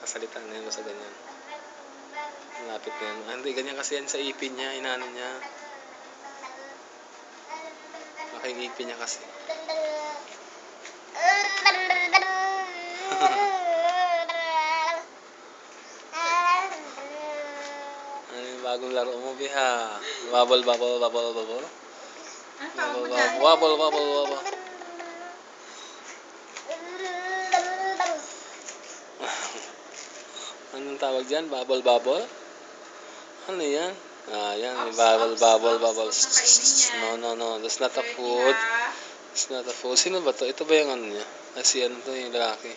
Kasalita na yun sa ganyan. Lapit na yan. Hindi, ganyan kasi yan sa ipin niya. Inaano niya. Making ipin niya kasi. Ano yung bagong laro mo, Biha? Bubble, bubble, bubble, bubble. Ang tawag mo dyan? Wobble, wobble, wobble. Anong tawag dyan? Bubble, bubble? Ano yan? Ah, yan. Bubble, bubble, bubble. No. That's not a food. It's not a food. Sino ba to? Ito ba yung ano niya? Si ano to yung lalaki?